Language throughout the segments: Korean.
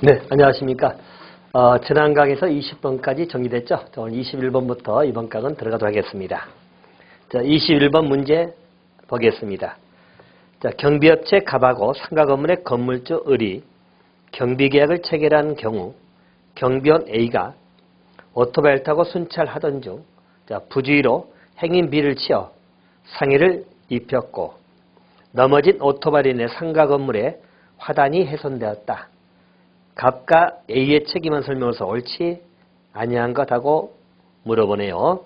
네, 안녕하십니까. 지난 강에서 20번까지 정리됐죠. 오늘 21번부터 이번 강은 들어가도록 하겠습니다. 자, 21번 문제 보겠습니다. 자, 경비업체 갑하고 상가 건물의 건물주 을이 경비계약을 체결한 경우 경비원 A가 오토바이를 타고 순찰하던 중 부주의로 행인 B를 치어 상해를 입혔고 넘어진 오토바이로 인해 상가 건물의 화단이 훼손되었다. 갑과 A의 책임을 설명해서 옳지 아니한 것하고 물어보네요.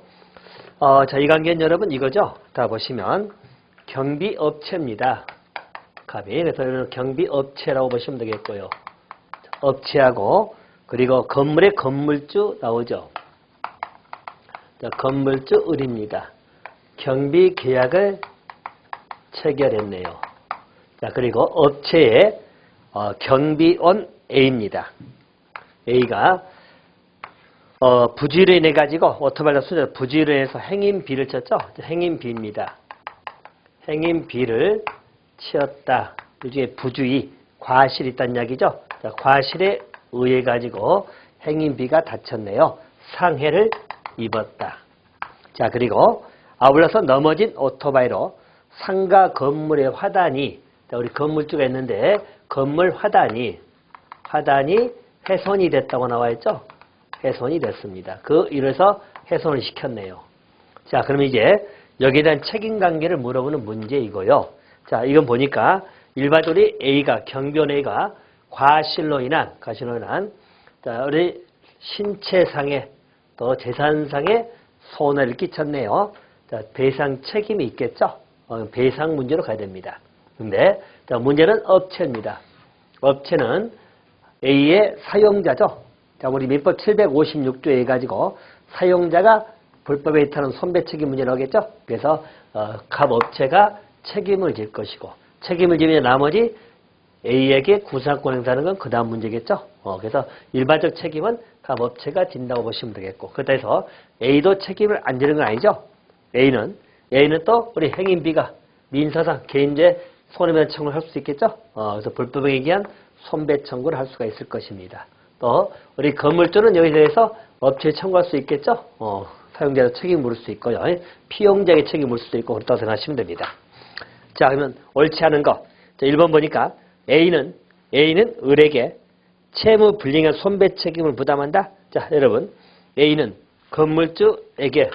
자, 이 관계는 여러분 이거죠. 다 보시면 경비업체입니다. 갑이. 그래서 경비업체라고 보시면 되겠고요. 업체하고 그리고 건물의 건물주 나오죠. 자, 건물주 을입니다. 경비계약을 체결했네요. 자, 그리고 업체의 경비원 A입니다. A가 부주의로 인해 가지고 오토바이를 순찰 부주의로 인해서 행인 B를 쳤죠. 행인 B입니다. 행인 B를 치었다. 이 중에 부주의, 과실이 있다는 이야기죠. 자, 과실에 의해 가지고 행인 B가 다쳤네요. 상해를 입었다. 자, 그리고 아울러서 넘어진 오토바이로 상가 건물의 화단이, 자, 우리 건물주가 있는데 건물 화단이 훼손이 됐다고 나와 있죠. 훼손이 됐습니다. 그 일에서 훼손을 시켰네요. 자, 그럼 이제 여기에 대한 책임관계를 물어보는 문제이고요. 자, 이건 보니까 일반적으로 A가 경비원 A가 과실로 인한 자, 우리 신체상의 또 재산상의 손해를 끼쳤네요. 자, 배상 책임이 있겠죠. 배상 문제로 가야 됩니다. 근데 자, 문제는 업체입니다. 업체는 A의 사용자죠. 자, 우리 민법 756조에 가지고 사용자가 불법에 의타는 손배 책임 문제 나오겠죠. 그래서 갑업체가 책임을 질 것이고 책임을 지면 나머지 A에게 구상권 행사하는 건 그 다음 문제겠죠. 그래서 일반적 책임은 갑업체가 진다고 보시면 되겠고 그렇다 해서 A도 책임을 안 지는 건 아니죠. A는 또 우리 행인 B가 민사상 개인죄 손해배상 청구를 할 수 있겠죠. 그래서 불법에 의한 손배 청구를 할 수가 있을 것입니다. 또 우리 건물주는 여기에 대해서 업체에 청구할 수 있겠죠. 사용자의 책임을 물을 수 있고요. 피용자의 책임을 물을 수도 있고 그렇다고 생각하시면 됩니다. 자, 그러면 옳지 않은 거. 자, 1번 보니까 A는 을에게 채무 불이행한 손배 책임을 부담한다. 자, 여러분 A는 건물주에게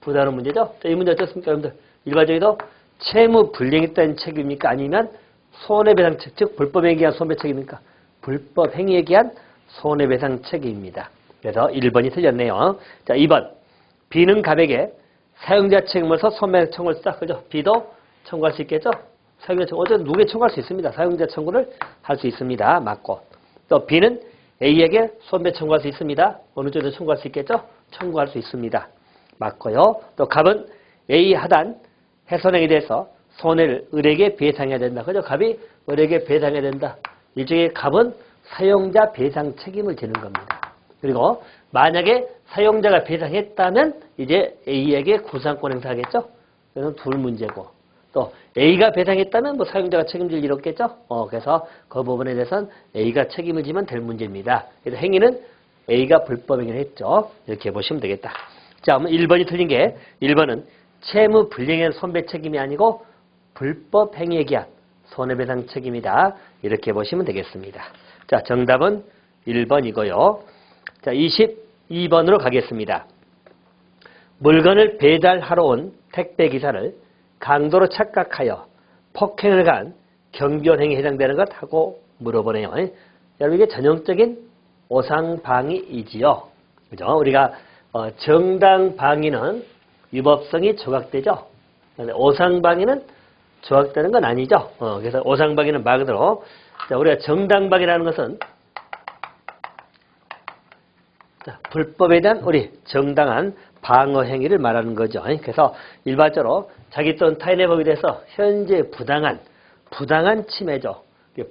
부담하는 문제죠. 자, 이 문제 어떻습니까, 여러분들? 일반적으로 채무 불이행했다는 책임입니까? 아니면 손해배상 책, 즉 불법행위에 의한 손배 책임입니까? 불법 행위에 의한 손해배상 책임입니다. 그래서 1번이 틀렸네요. 자, 2번. B는 갑에게 사용자 책임으로서 손배상 청구를 쓰다. 그죠? B도 청구할 수 있겠죠? 사용자 청구. 어쨌든 누구에 청구할 수 있습니다. 사용자 청구를 할 수 있습니다. 맞고. 또 B는 A에게 손배 청구할 수 있습니다. 어느 쪽에서 청구할 수 있겠죠? 청구할 수 있습니다. 맞고요. 또 갑은 A 하단 훼손행위에 대해서 손해를 을에게 배상해야 된다. 그죠? 갑이 을에게 배상해야 된다. 일종의 갑은 사용자 배상 책임을 지는 겁니다. 그리고 만약에 사용자가 배상했다면 이제 A에게 구상권 행사하겠죠? 이건 둘 문제고. 또 A가 배상했다면 뭐 사용자가 책임질 일 없겠죠? 그래서 그 부분에 대해서는 A가 책임을 지면 될 문제입니다. 그래서 행위는 A가 불법 행위를 했죠. 이렇게 보시면 되겠다. 자, 그러면 1번이 틀린 게 1번은 채무 불이행한 손배 책임이 아니고 불법 행위에 의한 손해배상 책임이다. 이렇게 보시면 되겠습니다. 자, 정답은 1번이고요. 자, 22번으로 가겠습니다. 물건을 배달하러 온 택배기사를 강도로 착각하여 폭행을 간 경비원 행위에 해당되는 것 하고 물어보네요. 여러분 이게 전형적인 오상방위이지요. 그죠? 우리가 정당방위는 위법성이 조각되죠. 그런데 오상방위는 조각되는 건 아니죠. 그래서 오상방위는 말 그대로 자, 우리가 정당방위라는 것은 자, 불법에 대한 우리 정당한 방어 행위를 말하는 거죠. 그래서 일반적으로 자기 또는 타인의 법에 대해서 현재 부당한 침해죠.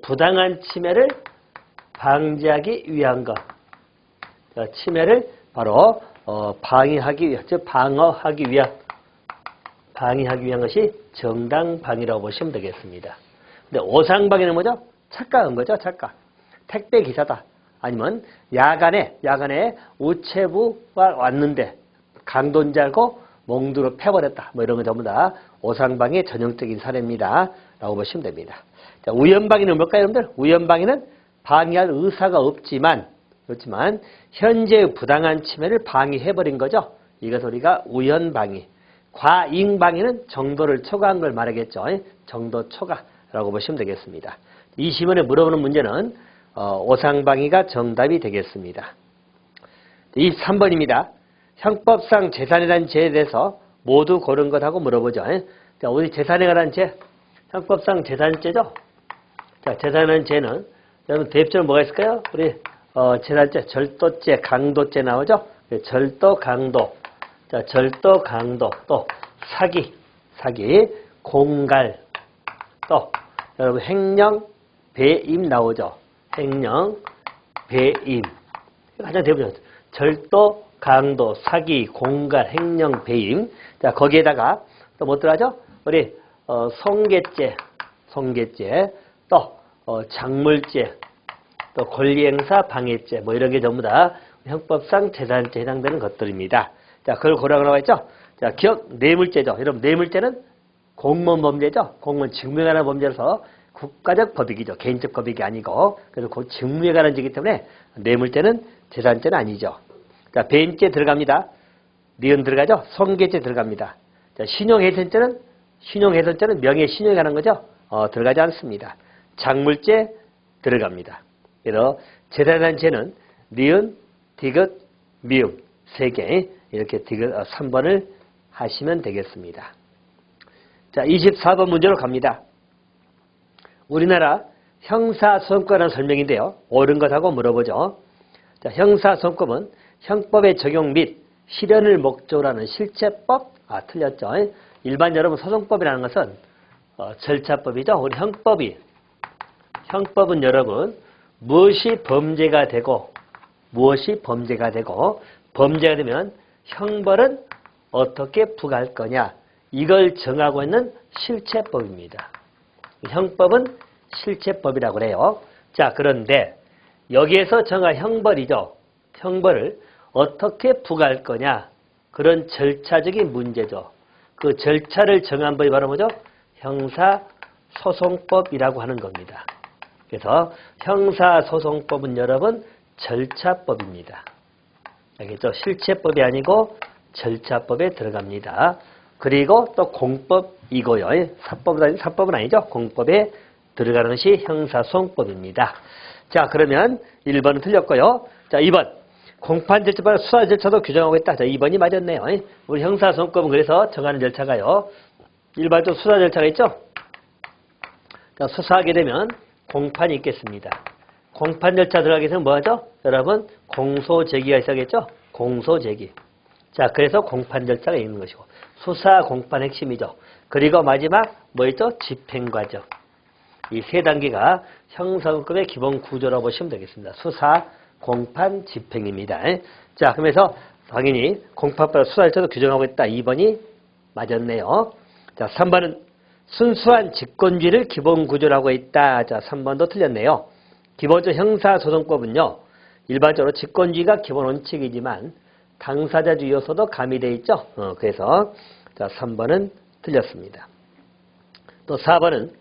부당한 침해를 방지하기 위한 것. 자, 침해를 바로 방위하기 위한, 즉 방어하기 위한 것이 정당방위라고 보시면 되겠습니다. 근데 오상방위는 뭐죠? 착각한 거죠, 착각. 택배 기사다. 아니면 야간에 우체부가 왔는데 강도인 줄 알고 몽두로 패버렸다. 뭐 이런 거 전부 다 오상방해의 전형적인 사례입니다. 라고 보시면 됩니다. 자, 우연방해는 뭘까요, 여러분들? 우연방해는 방해할 의사가 없지만 현재의 부당한 침해를 방해해버린 거죠. 이것을 우리가 우연방해. 과잉방해는 정도를 초과한 걸 말하겠죠. 정도 초과라고 보시면 되겠습니다. 이 시문에 물어보는 문제는 오상방해가 정답이 되겠습니다. 23번입니다. 형법상 재산이라는 죄에 대해서 모두 고른 것하고 물어보죠. 자, 우리 재산에 관한 죄, 형법상 재산죄죠. 자, 재산이라는 죄는 여러분 대입적으로 뭐가 있을까요? 우리 재산죄, 절도죄, 강도죄 나오죠. 절도, 강도. 자, 절도, 강도, 또 사기, 공갈, 또 여러분 횡령, 배임 나오죠. 횡령, 배임. 가장 대표적인 절도, 강도, 사기, 공갈, 횡령, 배임. 자, 거기에다가 또 뭐 들어가죠? 우리 손괴죄, 또 작물죄, 또 권리행사 방해죄, 뭐 이런 게 전부 다 형법상 재산죄에 해당되는 것들입니다. 자, 그걸 고르라고 나와 있죠. 자, 뇌물죄죠. 여러분, 뇌물죄는 공무원 범죄죠. 공무원 직무에 관한 범죄라서 국가적 법익이죠. 개인적 법익이 아니고. 그래서 그 직무에 관한 죄이기 때문에 뇌물죄는 재산죄는 아니죠. 자, 배임죄 들어갑니다. 니은 들어가죠. 손괴죄 들어갑니다. 자, 신용훼손죄는 명예신용에 관한 거죠. 들어가지 않습니다. 작물죄 들어갑니다. 그래서 재산이라는 죄는 니은, 디귿, 미음 3개 이렇게 디귿 3번을 하시면 되겠습니다. 자, 24번 문제로 갑니다. 우리나라 형사소송법이라는 설명인데요. 옳은 것하고 물어보죠. 자, 형사소송법은 형법의 적용 및 실현을 목적으로 하는 실체법. 틀렸죠. 일반 여러분 소송법이라는 것은 절차법이죠. 우리 형법은 여러분 무엇이 범죄가 되고 범죄가 되면 형벌은 어떻게 부과할 거냐 이걸 정하고 있는 실체법입니다. 형법은 실체법이라고 그래요. 자, 그런데 여기에서 정할 형벌이죠. 형벌을 어떻게 부과할 거냐 그런 절차적인 문제죠. 그 절차를 정한 법이 바로 뭐죠? 형사소송법이라고 하는 겁니다. 그래서 형사소송법은 여러분 절차법입니다. 알겠죠? 실체법이 아니고 절차법에 들어갑니다. 그리고 또 공법이고요. 사법은 아니죠. 공법에 들어가는 것이 형사소송법입니다. 자, 그러면 1번은 틀렸고요. 자, 2번. 공판 절차보다 수사 절차도 규정하고 있다. 자, 2번이 맞았네요. 우리 형사소송법은 그래서 정하는 절차가요. 일반적으로 수사 절차가 있죠. 자, 수사하게 되면 공판이 있겠습니다. 공판 절차 들어가기 위해서는 뭐하죠? 여러분, 공소제기가 있어야겠죠? 공소제기. 자, 그래서 공판 절차가 있는 것이고 수사, 공판 핵심이죠. 그리고 마지막 뭐 있죠? 집행과정. 이 세 단계가 형사소송법의 기본 구조라고 보시면 되겠습니다. 수사, 공판, 집행입니다. 자, 그러면서 당연히 공판보다 수사 절차도 규정하고 있다. 2번이 맞았네요. 자, 3번은 순수한 직권주의를 기본 구조로 하고 있다. 자, 3번도 틀렸네요. 기본적으로 형사소송법은요. 일반적으로 직권주의가 기본 원칙이지만 당사자주의 요소도 가미되어 있죠. 그래서 자, 3번은 틀렸습니다. 또 4번은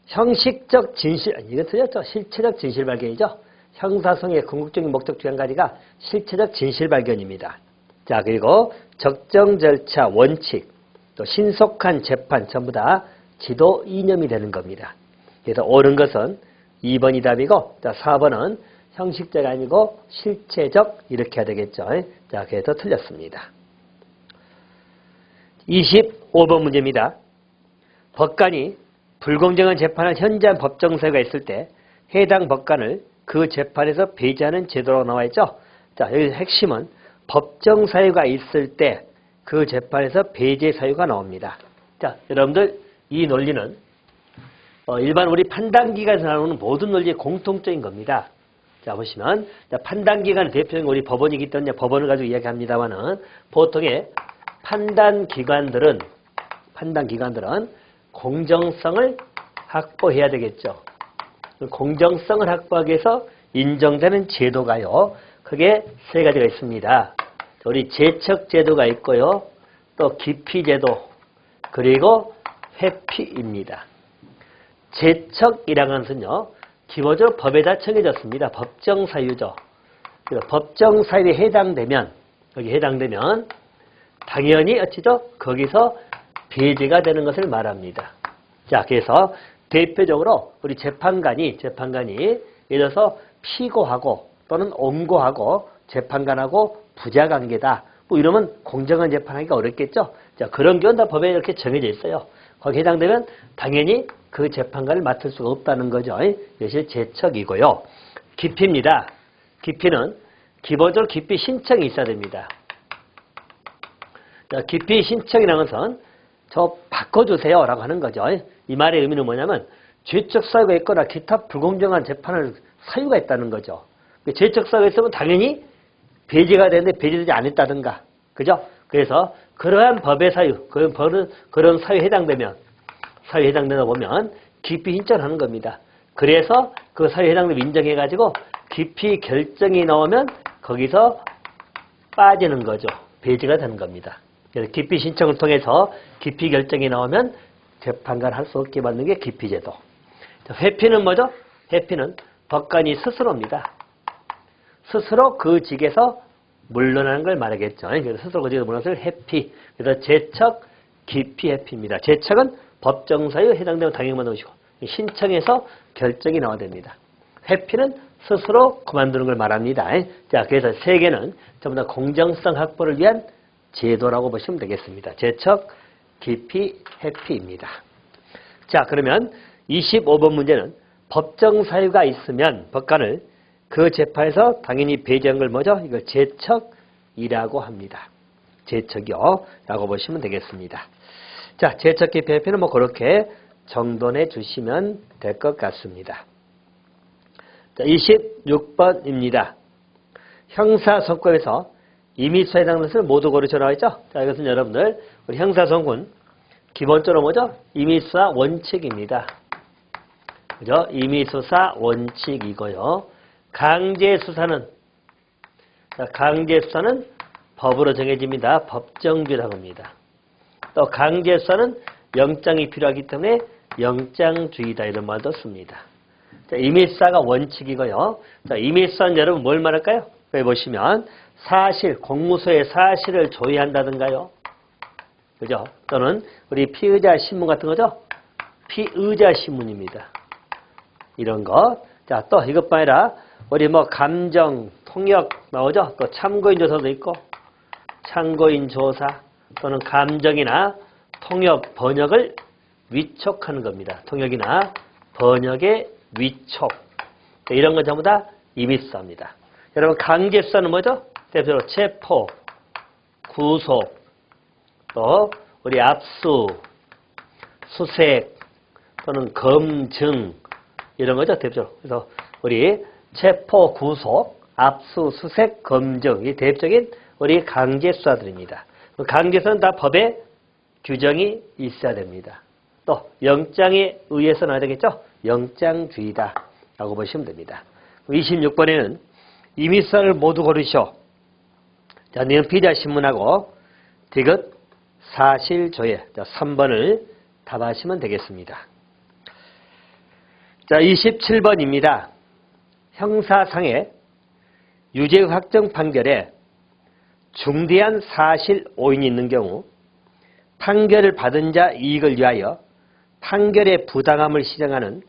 형식적 진실, 이거 틀렸죠. 실체적 진실 발견이죠. 형사소송의 궁극적인 목적 중 한 가지가 실체적 진실 발견입니다. 자, 그리고 적정 절차, 원칙, 또 신속한 재판 전부 다 지도 이념이 되는 겁니다. 그래서 옳은 것은 2번이 답이고, 자, 4번은 형식적 아니고 실체적 이렇게 해야 되겠죠. 자, 그래서 틀렸습니다. 25번 문제입니다. 법관이 불공정한 재판을 현재한 법정 사유가 있을 때 해당 법관을 그 재판에서 배제하는 제도로 나와 있죠. 자, 여기 핵심은 법정 사유가 있을 때 그 재판에서 배제 사유가 나옵니다. 자, 여러분들 이 논리는 일반 우리 판단기관에서 나오는 모든 논리의 공통적인 겁니다. 자, 보시면 자, 판단기관 대표적인 우리 법원이기 때문에 법원을 가지고 이야기합니다만은 보통의 판단기관들은 공정성을 확보해야 되겠죠. 공정성을 확보하기 위해서 인정되는 제도가요. 크게 세 가지가 있습니다. 우리 제척제도가 있고요. 또 기피제도, 그리고 회피입니다. 제척이라는 것은요. 기본적으로 법에다 정해졌습니다. 법정사유죠. 법정사유에 해당되면, 여기 해당되면 당연히 어찌죠? 거기서 배제가 되는 것을 말합니다. 자, 그래서 대표적으로 우리 재판관이 예를 들어서 피고하고 또는 옹고하고 재판관하고 부자관계다. 뭐 이러면 공정한 재판하기가 어렵겠죠. 자, 그런 경우는 다 법에 이렇게 정해져 있어요. 거기에 해당되면 당연히 그 재판관을 맡을 수가 없다는 거죠. 이것이 제척이고요. 기피입니다. 기피는 기본적으로 기피 신청이 있어야 됩니다. 자, 기피 신청이라는 것은 저 바꿔주세요 라고 하는 거죠. 이 말의 의미는 뭐냐면 죄적 사유가 있거나 기타 불공정한 재판을 사유가 있다는 거죠. 죄적 사유가 있으면 당연히 배제가 되는데 배제되지 않았다든가. 그죠? 그래서 그러한 법의 사유, 그런 사유에 해당되다 보면 기피 신청하는 겁니다. 그래서 그 사유에 해당되면 인정해가지고 기피 결정이 나오면 거기서 빠지는 거죠. 배제가 되는 겁니다. 그래서 기피 신청을 통해서 기피 결정이 나오면 재판관 할 수 없게 만든 게 기피제도. 회피는 뭐죠? 회피는 법관이 스스로입니다. 스스로 그 직에서 물러나는 걸 말하겠죠. 그래서 스스로 그 직에서 물러나는 것을 회피. 그래서 제척, 기피, 회피입니다. 제척은 법정사유 해당되면 당연히 넣으시고 신청해서 결정이 나와야 됩니다. 회피는 스스로 그만두는 걸 말합니다. 자, 그래서 세 개는 전부 다 공정성 확보를 위한 제도라고 보시면 되겠습니다. 제척, 기피, 회피입니다. 자, 그러면 25번 문제는 법정 사유가 있으면 법관을 그 재판에서 당연히 배제한 걸 뭐죠? 이걸 제척이라고 합니다. 제척이요 라고 보시면 되겠습니다. 자, 제척, 기피, 회피는 뭐 그렇게 정돈해 주시면 될 것 같습니다. 자, 26번입니다. 형사선고에서 임의수사에 해당하는 것을 모두 고르셔 나와 있죠? 자, 이것은 여러분들 우리 형사선고는 기본적으로 뭐죠? 임의수사 원칙입니다. 그죠? 임의수사 원칙이고요. 강제수사는 법으로 정해집니다. 법정주의라고 합니다. 또 강제수사는 영장이 필요하기 때문에 영장주의다 이런 말도 씁니다. 자, 임의수사가 원칙이고요. 자, 임의수사는 여러분 뭘 말할까요? 여기 보시면 사실, 공무소의 사실을 조회한다든가요. 그죠? 또는 우리 피의자 신문 같은 거죠? 피의자 신문입니다. 이런 것. 자, 또 이것뿐 아니라 우리 뭐 감정, 통역 나오죠? 또 참고인 조사도 있고 참고인 조사 또는 감정이나 통역, 번역을 위촉하는 겁니다. 통역이나 번역의 위촉. 이런 건 전부 다 임의수사입니다. 여러분 강제수사는 뭐죠? 대표적으로 체포, 구속, 또 우리 압수, 수색 또는 검증 이런 거죠. 대표적으로. 그래서 우리 체포, 구속, 압수, 수색, 검증 이 대표적인 우리 강제수사들입니다. 강제수사는 다 법에 규정이 있어야 됩니다. 또 영장에 의해서 나야 되겠죠. 영장주의다 라고 보시면 됩니다. 26번에는 임의수사를 모두 고르시오. 자, 니은 피의자 신문하고 디귿 사실조회. 자, 3번을 답하시면 되겠습니다. 자, 27번입니다. 형사상의 유죄 확정 판결에 중대한 사실 오인이 있는 경우 판결을 받은 자 이익을 위하여 판결의 부당함을 시정하는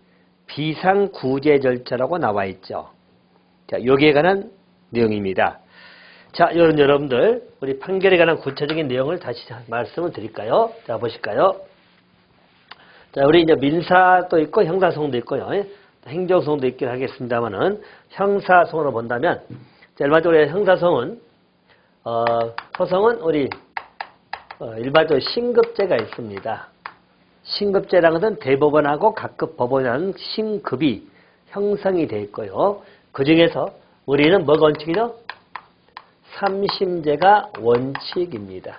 비상구제 절차라고 나와 있죠. 자, 여기에 관한 내용입니다. 자, 여러분들 우리 판결에 관한 구체적인 내용을 다시 말씀을 드릴까요? 자, 보실까요? 자, 우리 이제 민사도 있고 형사소송도 있고요. 행정소송도 있긴 하겠습니다만은 형사소송으로 본다면 일반적으로 형사소송은 소송은 우리 일반적으로 신급제가 있습니다. 신급제라는 것은 대법원하고 각급 법원이라는 신급이 형성이 되어 있고요. 그 중에서 우리는 뭐가 원칙이죠? 3심제가 원칙입니다.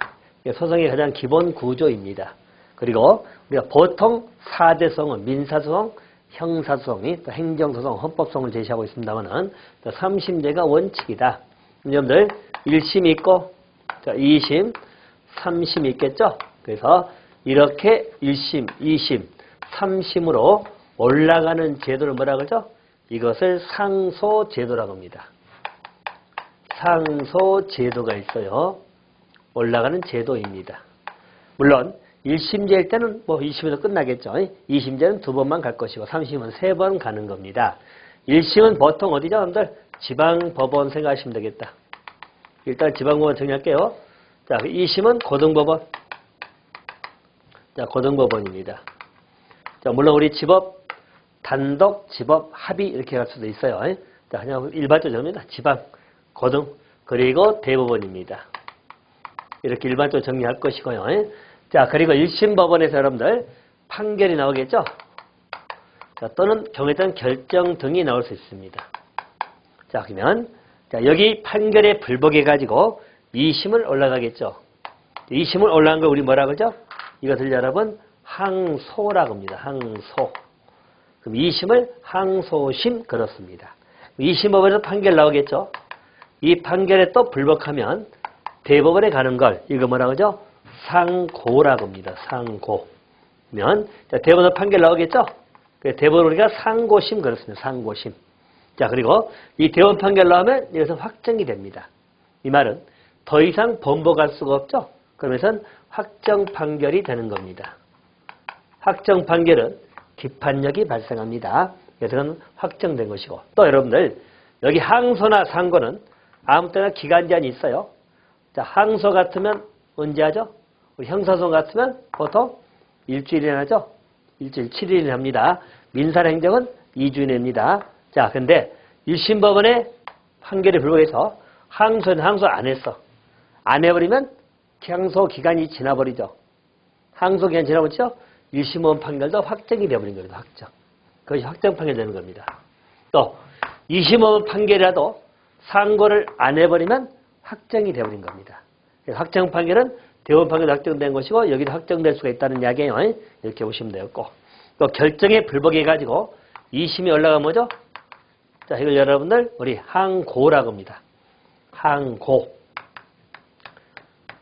소송의 가장 기본 구조입니다. 그리고 우리가 보통 4대 소송은 민사소송, 형사소송이 또 행정소송, 헌법소송을 제시하고 있습니다만은 3심제가 원칙이다. 여러분들 1심 있고 2심, 3심 있겠죠? 그래서 이렇게 1심, 2심, 3심으로 올라가는 제도를 뭐라 그러죠? 이것을 상소제도라고 합니다. 상소제도가 있어요. 올라가는 제도입니다. 물론 1심제일 때는 뭐 2심에서 끝나겠죠. 2심제는 2번만 갈 것이고 3심은 3번 가는 겁니다. 1심은 보통 어디죠? 여러분들? 지방법원 생각하시면 되겠다. 일단 지방법원 정리할게요. 자, 2심은 고등법원. 자, 고등법원입니다. 자, 물론 우리 집업, 단독, 집업, 합의 이렇게 갈 수도 있어요. 자, 그냥 일반적으로입니다. 지방, 고등, 그리고 대법원입니다. 이렇게 일반적으로 정리할 것이고요. 자, 그리고 1심 법원에서 여러분들 판결이 나오겠죠? 자, 또는 경우에 따른 결정 등이 나올 수 있습니다. 자, 그러면 자, 여기 판결에 불복해가지고 2심을 올라가겠죠? 2심을 올라간 걸 우리 뭐라 그러죠? 이것을 여러분 항소라고 합니다. 항소. 그럼 2심을 항소심 그렇습니다. 2심 법원에서 판결 나오겠죠? 이 판결에 또 불복하면 대법원에 가는 걸 이거 뭐라고 하죠? 상고라고 합니다. 상고. 그러면 대법원에서 판결 나오겠죠? 대법원 우리가 상고심 그렇습니다. 상고심. 자, 그리고 이 대법원 판결 나오면 이것은 확정이 됩니다. 이 말은 더 이상 번복할 수가 없죠? 그러면서 확정 판결이 되는 겁니다. 확정 판결은 기판력이 발생합니다. 그래서 그건 확정된 것이고 또 여러분들 여기 항소나 상고는 아무 때나 기간 제한이 있어요. 자, 항소 같으면 언제 하죠? 우리 형사소송 같으면 보통 일주일이나 하죠? 일주일 7일 합니다. 민사행정은 2주 이내입니다. 자, 근데 1심 법원의 판결에 불복해서 항소는 항소 안 했어. 안 해버리면 항소 기간이 지나버리죠. 항소 기간이 지나버리죠? 1심 법원 판결도 확정이 되어버린 겁니다. 확정. 그것이 확정 판결되는 겁니다. 또 2심 법원 판결이라도 상고를 안 해버리면 확정이 되어버린 겁니다. 확정 판결은 대법원 판결도 확정된 것이고 여기도 확정될 수가 있다는 이야기예요. 이렇게 보시면 되겠고 또 결정에 불복해가지고 2심이 올라가면 뭐죠? 자, 이걸 여러분들 우리 항고라고 합니다. 항고.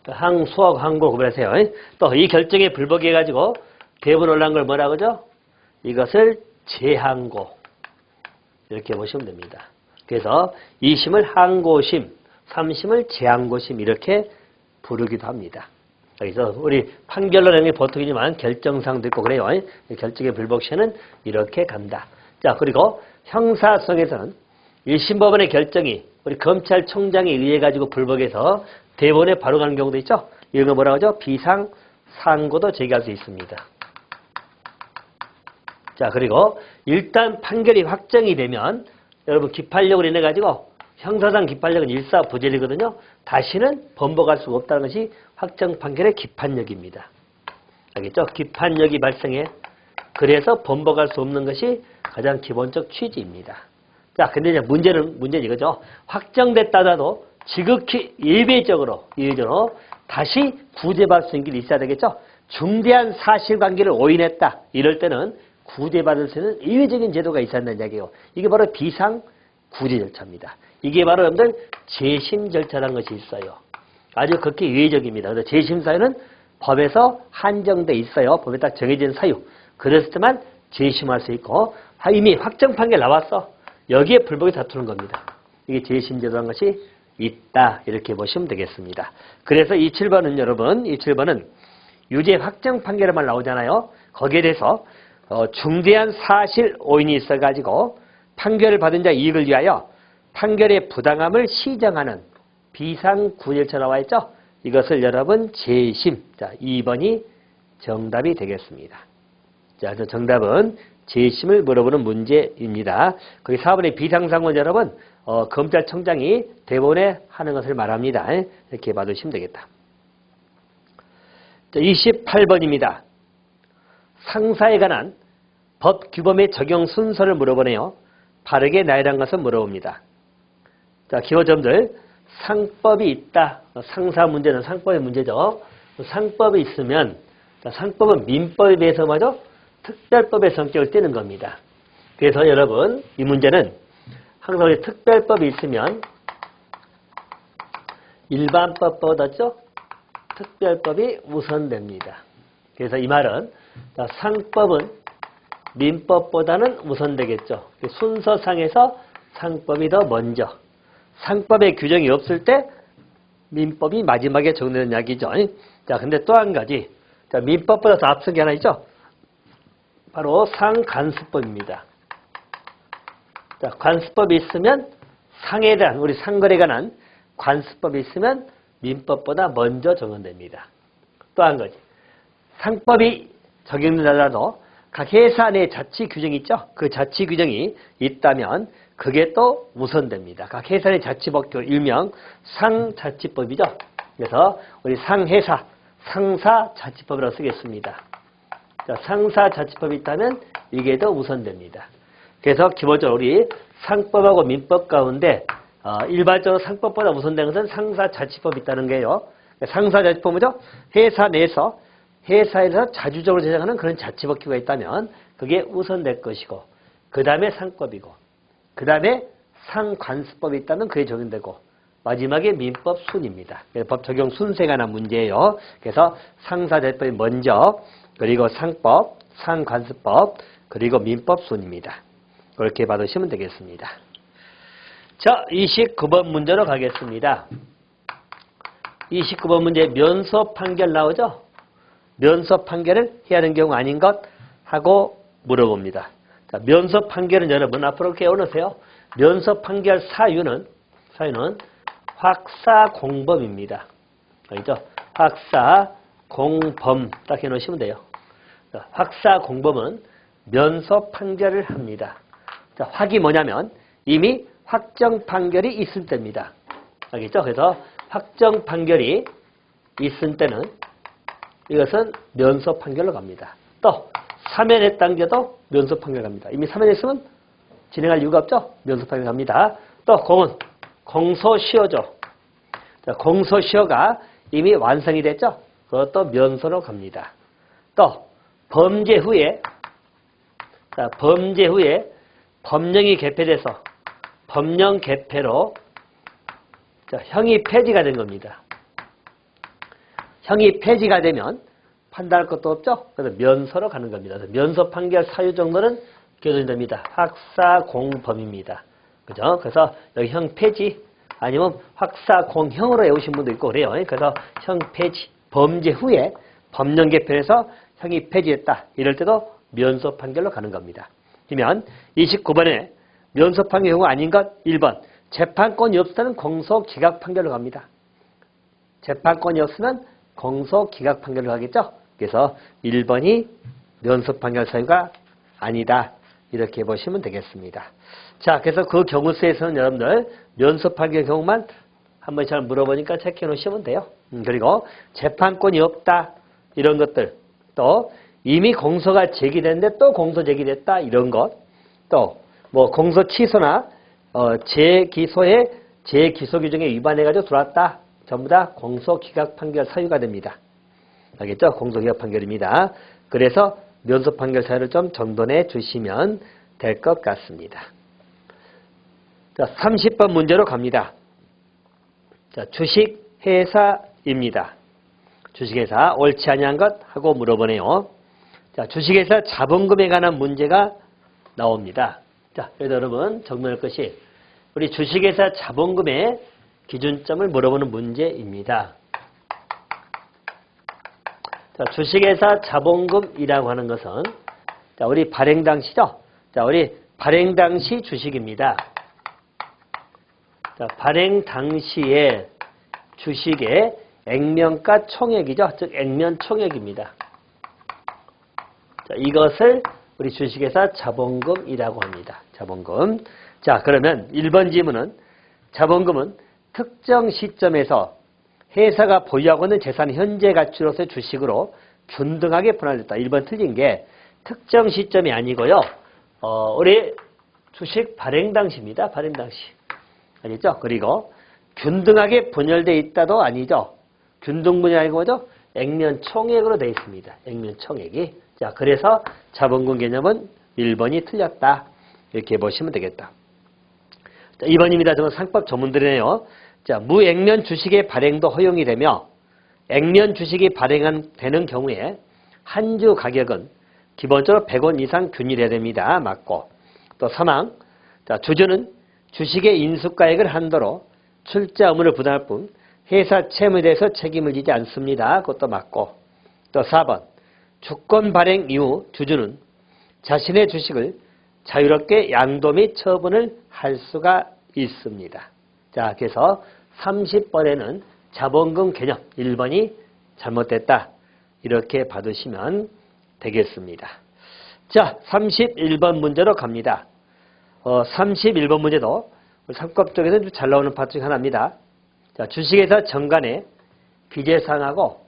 항소하고 항고 구별하세요. 또 이 결정에 불복해가지고 대법원 올라간 걸 뭐라고 하죠? 이것을 재항고. 이렇게 보시면 됩니다. 그래서 2심을 항고심, 3심을 재항고심 이렇게 부르기도 합니다. 그래서 우리 판결로 내는 게 보통이지만 결정상도 있고 그래요. 결정의 불복 시에는 이렇게 간다. 자, 그리고 형사소송에서는 1심 법원의 결정이 우리 검찰총장에 의해 가지고 불복해서 대법원에 바로 가는 경우도 있죠. 이런 거 뭐라고 하죠? 비상상고도 제기할 수 있습니다. 자, 그리고 일단 판결이 확정이 되면 여러분 기판력으로 인해 가지고 형사상 기판력은 일사부재이거든요. 다시는 번복할 수가 없다는 것이 확정 판결의 기판력입니다. 알겠죠? 기판력이 발생해. 그래서 번복할 수 없는 것이 가장 기본적 취지입니다. 자, 근데 이제 문제는 이거죠. 확정됐다가도 지극히 예외적으로 다시 구제받을 수 있는 길이 있어야 되겠죠. 중대한 사실관계를 오인했다. 이럴 때는 구제받을 수 있는 예외적인 제도가 있어야 한다는 이야기예요. 이게 바로 비상구제 절차입니다. 이게 바로 여러분들 재심 절차라는 것이 있어요. 아주 극히 예외적입니다. 그래서 재심 사유는 법에서 한정돼 있어요. 법에 딱 정해진 사유. 그랬을 때만 재심할 수 있고 이미 확정 판결 나왔어. 여기에 불복이 다투는 겁니다. 이게 재심 제도라는 것이 있다. 이렇게 보시면 되겠습니다. 그래서 이 7번은 여러분, 이 7번은 유죄 확정 판결에만 나오잖아요. 거기에 대해서 중대한 사실 오인이 있어가지고 판결을 받은 자 이익을 위하여 판결의 부당함을 시정하는 비상구제처 나와 있죠. 이것을 여러분 재심. 자, 2번이 정답이 되겠습니다. 자, 정답은 재심을 물어보는 문제입니다. 거기 4번의 비상상고는 여러분 검찰총장이 대법원에 하는 것을 말합니다. 이렇게 봐두시면 되겠다. 자, 28번입니다. 상사에 관한 법 규범의 적용 순서를 물어보네요. 바르게 나열한 것을 물어봅니다. 자, 기호점들 상법이 있다. 상사 문제는 상법의 문제죠. 상법이 있으면 상법은 민법에 비해서 특별법의 성격을 띠는 겁니다. 그래서 여러분 이 문제는 항상 우리 특별법이 있으면 일반법보다죠 특별법이 우선됩니다. 그래서 이 말은 상법은 민법보다는 우선되겠죠. 순서상에서 상법이 더 먼저. 상법의 규정이 없을 때 민법이 마지막에 적용되는 이야기죠. 자, 근데 또 한 가지. 자, 민법보다 더 앞선 게 하나 있죠. 바로 상관습법입니다. 자, 관습법이 있으면 상에 대한 우리 상거래에 관한 관습법이 있으면 민법보다 먼저 적용됩니다. 또 한 가지. 상법이 적용되더라도 각 회사 내 자치 규정이 있죠. 그 자치 규정이 있다면 그게 또 우선됩니다. 각 회사 내 자치법규 일명 상자치법이죠. 그래서 우리 상회사, 상사자치법이라고 쓰겠습니다. 자, 상사자치법이 있다면 이게 더 우선됩니다. 그래서 기본적으로 우리 상법하고 민법 가운데 일반적으로 상법보다 우선되는 것은 상사자치법이 있다는 거예요. 상사자치법은 뭐죠? 회사 내에서 회사에서 자주적으로 제정하는 그런 자치법규가 있다면 그게 우선될 것이고 그 다음에 상법이고 그 다음에 상관습법이 있다면 그게 적용되고 마지막에 민법 순입니다. 법 적용 순서에 관한 문제예요. 그래서 상사자치법이 먼저 그리고 상법, 상관습법 그리고 민법 순입니다. 그렇게 받으시면 되겠습니다. 자, 29번 문제로 가겠습니다. 29번 문제 면소 판결 나오죠? 면소 판결을 해야 하는 경우 아닌 것 하고 물어봅니다. 자, 면소 판결은 여러분 앞으로 깨워놓으세요. 면소 판결 사유는 확사공범입니다. 알죠? 확사공범 딱 해놓으시면 돼요. 자, 확사공범은 면소 판결을 합니다. 자, 확이 뭐냐면 이미 확정 판결이 있을 때입니다. 알겠죠? 그래서 확정 판결이 있을 때는 이것은 면소 판결로 갑니다. 또 사면에 당겨도 면소 판결 갑니다. 이미 사면했으면 진행할 이유가 없죠? 면소 판결 갑니다. 또 공은 공소시효죠. 자, 공소시효가 이미 완성이 됐죠? 그것도 면소로 갑니다. 또 범죄 후에 법령이 개폐돼서 법령 개폐로 형이 폐지가 된 겁니다. 형이 폐지가 되면 판단할 것도 없죠? 그래서 면소로 가는 겁니다. 그래서 면소 판결 사유 정도는 교정이 됩니다. 확사공범입니다. 그죠? 그래서 여기 형 폐지 아니면 확사공형으로 외우신 분도 있고 그래요. 그래서 형 폐지, 범죄 후에 법령 개폐해서 형이 폐지했다. 이럴 때도 면소 판결로 가는 겁니다. 그러면 29번에 면소 판결 경우 아닌 것 1번 재판권이 없으면 공소기각 판결로 갑니다. 재판권이 없으면 공소기각 판결로 가겠죠. 그래서 1번이 면소 판결 사유가 아니다. 이렇게 보시면 되겠습니다. 자, 그래서 그 경우 수에서는 여러분들 면소 판결 경우만 한 번씩 잘 물어보니까 체크해 놓으시면 돼요. 그리고 재판권이 없다. 이런 것들. 또 이미 공소가 제기됐는데 또 공소 제기됐다. 이런 것. 또 뭐 공소 취소나 재기소의 재기소 규정에 위반해가지고 들어왔다. 전부 다 공소기각 판결 사유가 됩니다. 알겠죠? 공소기각 판결입니다. 그래서 면소 판결 사유를 좀 정돈해 주시면 될 것 같습니다. 자, 30번 문제로 갑니다. 자, 주식회사입니다. 주식회사 옳지 아니한 것 하고 물어보네요. 자, 주식회사 자본금에 관한 문제가 나옵니다. 자, 그래서 여러분 정리할 것이 우리 주식회사 자본금의 기준점을 물어보는 문제입니다. 자, 주식회사 자본금이라고 하는 것은 자, 우리 발행 당시죠. 자, 우리 발행 당시 주식입니다. 자, 발행 당시에 주식의 액면가 총액이죠. 즉 액면 총액입니다. 자, 이것을 우리 주식회사 자본금이라고 합니다. 자본금. 자, 그러면 1번 질문은 자본금은 특정 시점에서 회사가 보유하고 있는 재산 현재 가치로서의 주식으로 균등하게 분할됐다. 1번 틀린 게 특정 시점이 아니고요. 우리 주식 발행 당시입니다. 발행 당시. 아니죠? 그리고 균등하게 분열되어 있다도 아니죠. 균등 분열이 아니고 뭐죠? 액면 총액으로 되어 있습니다. 액면 총액이. 자, 그래서 자본금 개념은 1번이 틀렸다. 이렇게 보시면 되겠다. 자, 2번입니다. 저는 상법 조문들이네요. 자, 무액면 주식의 발행도 허용이 되며 액면 주식이 발행되는 경우에 한 주 가격은 기본적으로 100원 이상 균일해야 됩니다. 맞고. 또 3항. 자, 주주는 주식의 인수가액을 한도로 출자 의무를 부담할 뿐 회사 채무에 대해서 책임을 지지 않습니다. 그것도 맞고. 또 4번. 주권 발행 이후 주주는 자신의 주식을 자유롭게 양도 및 처분을 할 수가 있습니다. 자, 그래서 30번에는 자본금 개념 1번이 잘못됐다. 이렇게 받으시면 되겠습니다. 자, 31번 문제로 갑니다. 31번 문제도 상법 쪽에서 잘 나오는 파트 중 하나입니다. 자, 주식회사 정관의 기재사항하고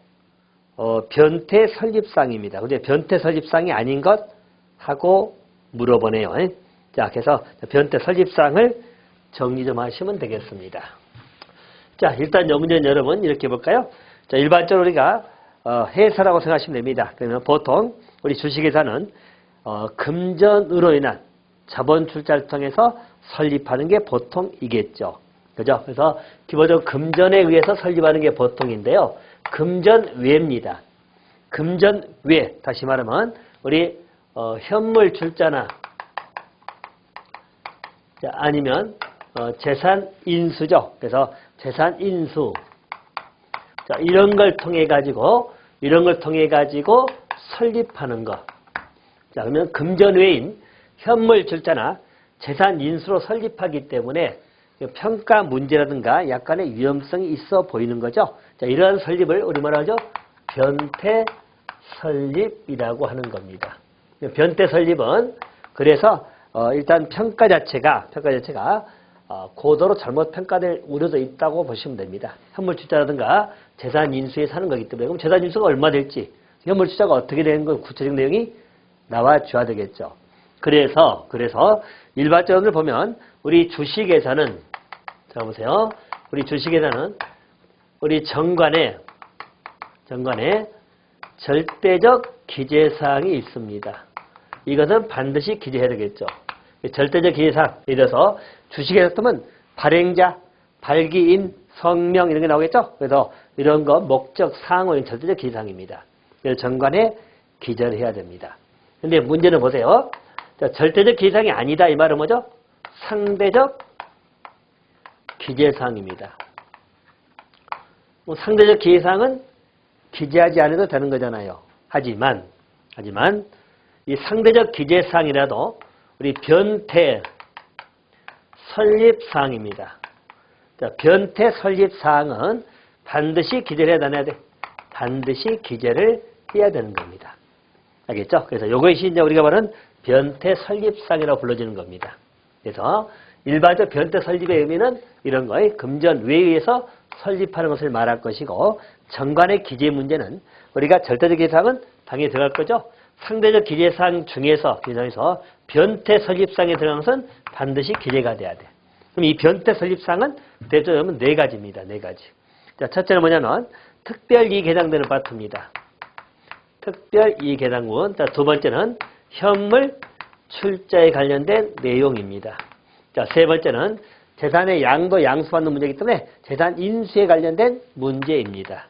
변태 설립사항입니다. 근데 변태 설립사항이 아닌 것 하고 물어보네요. 자, 그래서 변태 설립사항을 정리 좀 하시면 되겠습니다. 자, 일단 이 문제는 여러분 이렇게 볼까요? 자, 일반적으로 우리가 회사라고 생각하시면 됩니다. 그러면 보통 우리 주식회사는 금전으로 인한 자본 출자를 통해서 설립하는 게 보통이겠죠. 그죠? 그래서 기본적으로 금전에 의해서 설립하는 게 보통인데요. 금전 외입니다. 금전 외, 다시 말하면 우리 현물 출자나 아니면 재산 인수죠. 그래서 재산 인수. 자, 이런 걸 통해 가지고 설립하는 거. 자, 그러면 금전 외인 현물 출자나 재산 인수로 설립하기 때문에 평가 문제라든가 약간의 위험성이 있어 보이는 거죠. 자, 이러한 설립을 우리 뭐라 하죠? 변태 설립이라고 하는 겁니다. 변태 설립은 그래서 일단 평가 자체가 고도로 잘못 평가될 우려도 있다고 보시면 됩니다. 현물 투자라든가 재산 인수에 사는 거기 때문에 그럼 재산 인수가 얼마 될지 현물 투자가 어떻게 되는 건 구체적 내용이 나와줘야 되겠죠. 그래서 일반적으로 보면 우리 주식에서는 자 보세요. 우리 주식에서는 우리 정관에 절대적 기재사항이 있습니다. 이것은 반드시 기재해야 되겠죠. 절대적 기재사항, 예를 들어서 주식에서 뜨면 발행자, 발기인, 성명 이런 게 나오겠죠. 그래서 이런 거 목적 사항은 절대적 기재사항입니다. 그래서 정관에 기재를 해야 됩니다. 근데 문제는 보세요. 자, 절대적 기재사항이 아니다 이 말은 뭐죠? 상대적 기재사항입니다. 상대적 기재사항은 기재하지 않아도 되는 거잖아요. 하지만 이 상대적 기재사항이라도 우리 변태 설립사항입니다. 자, 변태 설립사항은 반드시 기재를 해야 되나야 돼? 반드시 기재를 해야 되는 겁니다. 알겠죠? 그래서 이것이 이제 우리가 말하는 변태 설립사항이라고 불러지는 겁니다. 그래서 일반적 변태 설립의 의미는 이런 거에 금전 외에서 설립하는 것을 말할 것이고 정관의 기재 문제는 우리가 절대적 기재사항은 당연히 들어갈 거죠. 상대적 기재사항 중에서 변태 설립사항에 들어가는 것은 반드시 기재가 돼야 돼. 그럼 이 변태 설립사항은 대체적으로 4가지입니다. 4가지. 자, 첫째는 뭐냐면 특별이익에 해당되는 파트입니다. 특별이익에 해당군. 자, 두 번째는 현물 출자에 관련된 내용입니다. 자, 세 번째는 재산의 양도 양수받는 문제이기 때문에 재산 인수에 관련된 문제입니다.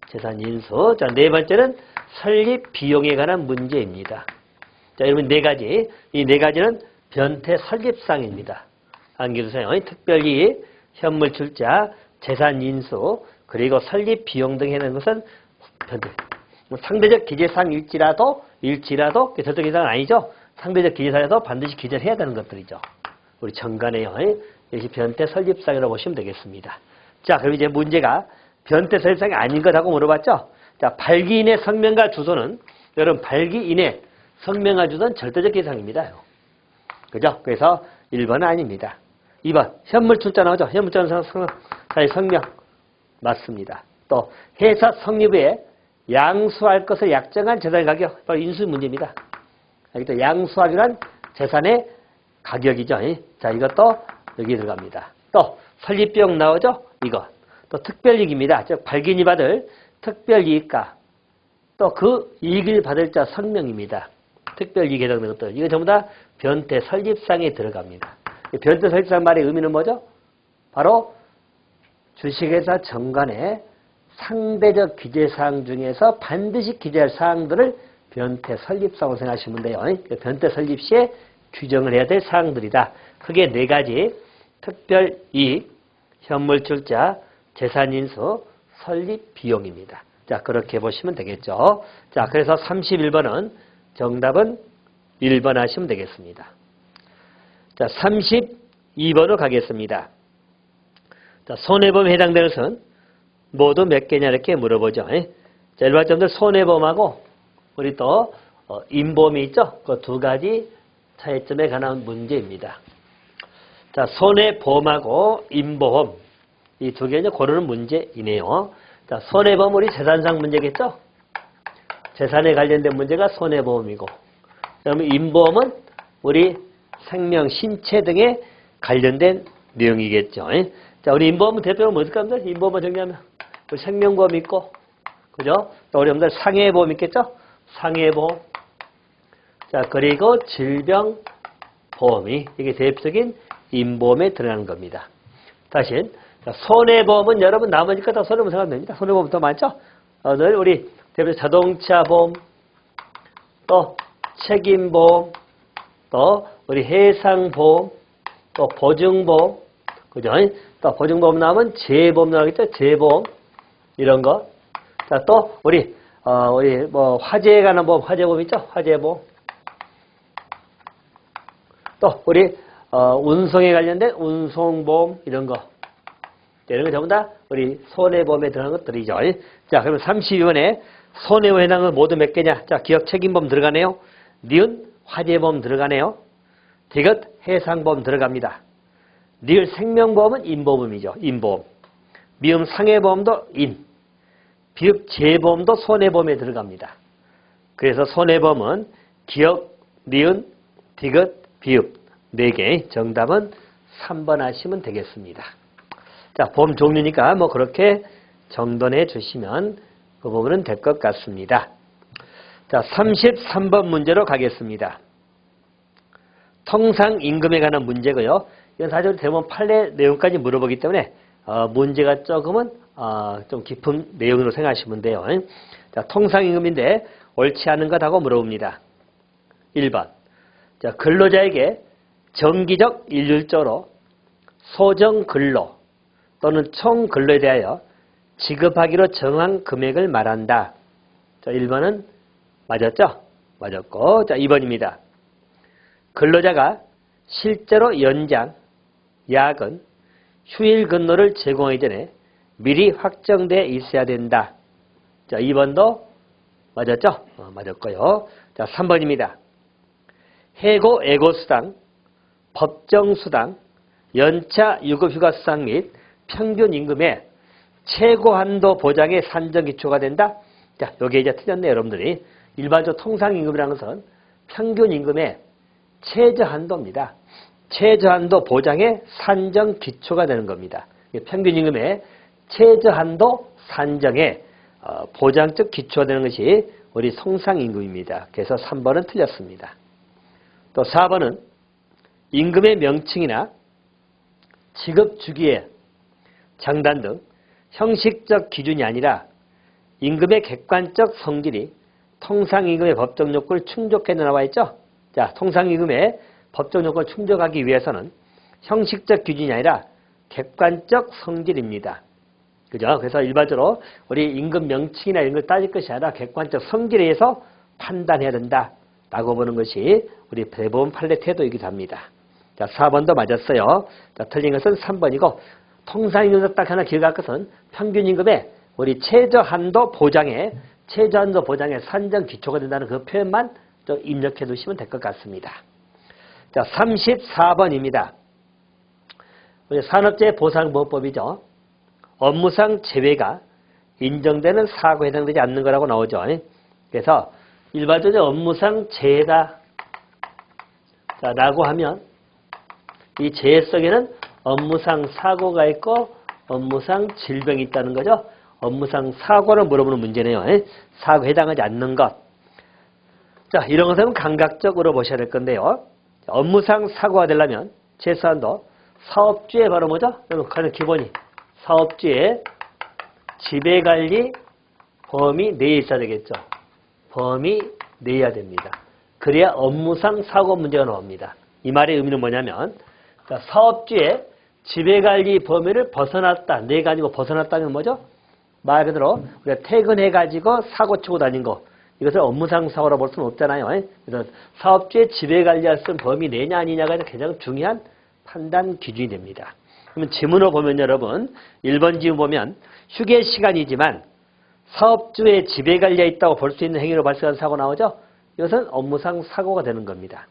재산 인수. 자, 네 번째는 설립 비용에 관한 문제입니다. 자, 여러분 4가지. 이 4가지는 변태 설립사항입니다. 암기해두세요. 특별이익, 현물 출자, 재산 인수, 그리고 설립 비용 등에 해당하는 것은 변태. 상대적 기재사항일지라도 절대적 기재사항은 아니죠. 상대적 기재사항에서 반드시 기재를 해야 되는 것들이죠. 우리 정관에요. 이것이 변태 설립사항이라고 보시면 되겠습니다. 자, 그럼 이제 문제가 변태 설립사항이 아닌 것하고 물어봤죠. 자, 발기인의 성명과 주소는 여러분 발기인의 성명과 주소는 절대적 기재사항입니다. 그죠? 그래서 1번은 아닙니다. 2번 현물 출자 나오죠. 현물 출자 성명 맞습니다. 또 회사 성립 후에 양수할 것을 약정한 재산의 가격 바로 인수 문제입니다. 알겠죠? 양수하기란 재산의 가격이죠. 자, 이것도 여기 들어갑니다. 또 설립비용 나오죠? 이거. 또 특별이익입니다. 즉 발기인이 받을 특별이익과 또 그 이익을 받을 자 성명입니다. 특별이익에 해당되는 것들. 이거 전부 다 변태 설립상에 들어갑니다. 변태 설립상 말의 의미는 뭐죠? 바로 주식회사 정관의 상대적 기재사항 중에서 반드시 기재할 사항들을 변태 설립사항으로 생각하시면 돼요. 변태 설립 시에 규정을 해야 될 사항들이다. 크게 네 가지. 특별이익, 현물출자, 재산인수, 설립 비용입니다. 자, 그렇게 보시면 되겠죠. 자, 그래서 31번은 정답은 1번 하시면 되겠습니다. 자, 32번으로 가겠습니다. 자, 손해보험에 해당되는 것은 모두 몇 개냐 이렇게 물어보죠. 자, 일반적으로 손해보험하고 우리 또 임보험이 있죠. 그 두 가지 차이점에 관한 문제입니다. 자, 손해보험하고 임보험 이 두 개는 고르는 문제이네요. 자, 손해보험 우리 재산상 문제겠죠? 재산에 관련된 문제가 손해보험이고, 그러면 임보험은 우리 생명, 신체 등에 관련된 내용이겠죠. 자, 우리 임보험은 대표로 뭘까 합니다. 임보험을 정리하면 우리 생명보험 있고, 그죠? 또 우리 여러분들 상해보험 있겠죠? 상해보험. 자, 그리고 질병보험이 이게 대표적인 임보험에 들어가는 겁니다. 다시 손해보험은 여러분 나머지 거 다 손해보험 생각하면 됩니다. 손해보험 더 많죠? 늘 우리 대표 자동차보험, 또 책임보험, 또 우리 해상보험, 또 보증보험, 그죠? 또 보증보험 나오면 재보험 나오겠죠? 재보험 이런 거. 자, 또 우리 뭐 화재에 관한 보험, 화재보험 있죠? 화재보험. 또 우리 운송에 관련된 운송보험 이런 거. 이런 거 전부 다 우리 손해보험에 들어가는 것들이죠. 자, 그러면 32번에 손해보험에 해당하는 모두 몇 개냐? 자, 기업 책임보험 들어가네요. 니은 화재보험 들어가네요. 디귿 해상보험 들어갑니다. 니을 생명보험은 임보험이죠. 임보험. 미음 상해보험도 인. 비읍 재보험도 손해보험에 들어갑니다. 그래서 손해보험은 기억, 니은, 디귿, 비읍 4개. 정답은 3번 하시면 되겠습니다. 자, 보험 종류니까 뭐 그렇게 정돈해 주시면 그 부분은 될 것 같습니다. 자, 33번 문제로 가겠습니다. 통상임금에 관한 문제고요. 이건 사실 대법원 판례 내용까지 물어보기 때문에 문제가 조금은 좀 깊은 내용으로 생각하시면 돼요. 자, 통상임금인데 옳지 않은 것하고 물어봅니다. 1번. 자, 근로자에게 정기적 일률적으로 소정근로 또는 총근로에 대하여 지급하기로 정한 금액을 말한다. 자, 1번은 맞았죠? 맞았고, 자, 2번입니다. 근로자가 실제로 연장, 야근, 휴일 근로를 제공하기 전에 미리 확정되어 있어야 된다. 자, 2번도 맞았죠? 맞았고요. 자, 3번입니다. 해고, 애고수당, 법정수당, 연차 유급휴가수당 및 평균임금의 최고 한도 보장의 산정기초가 된다. 자, 여기에 이제 틀렸네요, 여러분들이. 일반적으로 통상임금이라는 것은 평균임금의 최저한도입니다. 최저한도 보장의 산정기초가 되는 겁니다. 평균임금의 최저한도 산정의 보장적 기초가 되는 것이 우리 통상임금입니다. 그래서 3번은 틀렸습니다. 또 4번은 임금의 명칭이나 지급 주기의 장단 등 형식적 기준이 아니라 임금의 객관적 성질이 통상임금의 법적 요건을 충족해야 나와 있죠. 자, 통상임금의 법적 요건을 충족하기 위해서는 형식적 기준이 아니라 객관적 성질입니다. 그죠? 그래서 일반적으로 우리 임금 명칭이나 이런 걸 따질 것이 아니라 객관적 성질에 의해서 판단해야 된다라고 보는 것이 우리 대법원 판례 태도이기도 합니다. 자, 4번도 맞았어요. 자, 틀린 것은 3번이고 통상임금에서 딱 하나 기억할 것은 평균임금의 우리 최저한도 보장의 산정 기초가 된다는 그 표현만 좀 입력해 두시면 될 것 같습니다. 자, 34번입니다. 우리 산업재해 보상보호법이죠. 업무상 재해가 인정되는 사고에 해당되지 않는 거라고 나오죠. 그래서 일반적으로 업무상 재해다 라고 하면 이 재해 속에는 업무상 사고가 있고 업무상 질병이 있다는 거죠. 업무상 사고를 물어보는 문제네요. 사고에 해당하지 않는 것. 자, 이런 것은 감각적으로 보셔야 될 건데요. 업무상 사고가 되려면 최소한도 사업주의 바로 뭐죠? 가장 기본이 사업주의 지배관리 범위 내에 있어야 되겠죠. 범위 내야 됩니다. 그래야 업무상 사고 문제가 나옵니다. 이 말의 의미는 뭐냐면 사업주의 지배관리 범위를 벗어났다. 내가 아니고 벗어났다면 뭐죠? 말 그대로 우리가 퇴근해가지고 사고 치고 다닌 거. 이것을 업무상 사고라고 볼 수는 없잖아요. 그래서 사업주의 지배관리할 수 있는 범위 내냐 아니냐가 가장 중요한 판단 기준이 됩니다. 그러면 지문을 보면 여러분 1번 지문 보면 휴게 시간이지만 사업주의 지배관리에 있다고 볼 수 있는 행위로 발생한 사고 나오죠? 이것은 업무상 사고가 되는 겁니다.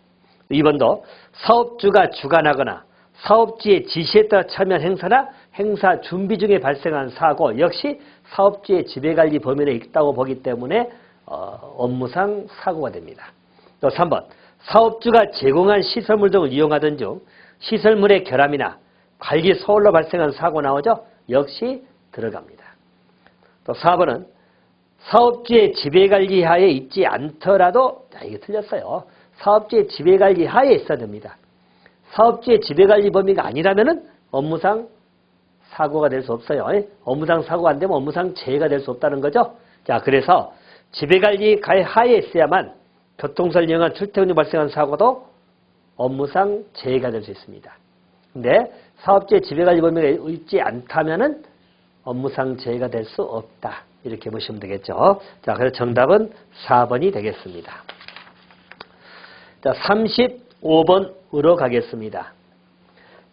2번도 사업주가 주관하거나 사업주의 지시에 따라 참여한 행사나 행사 준비 중에 발생한 사고 역시 사업주의 지배관리 범위 내에 있다고 보기 때문에 업무상 사고가 됩니다. 또 3번 사업주가 제공한 시설물 등을 이용하던 중 시설물의 결함이나 관리 소홀로 발생한 사고 나오죠? 역시 들어갑니다. 또 4번은 사업주의 지배관리 하에 있지 않더라도 이게 틀렸어요. 사업주의 지배관리 하에 있어야 됩니다. 사업주의 지배관리 범위가 아니라면은 업무상 사고가 될 수 없어요. 업무상 사고가 안 되면 업무상 재해가 될 수 없다는 거죠. 자, 그래서 지배관리 하에 있어야만 교통사를 이용한 출퇴근이 발생한 사고도 업무상 재해가 될 수 있습니다. 근데 사업주의 지배관리 범위가 있지 않다면은 업무상 재해가 될 수 없다. 이렇게 보시면 되겠죠. 자, 그래서 정답은 4번이 되겠습니다. 자, 35번으로 가겠습니다.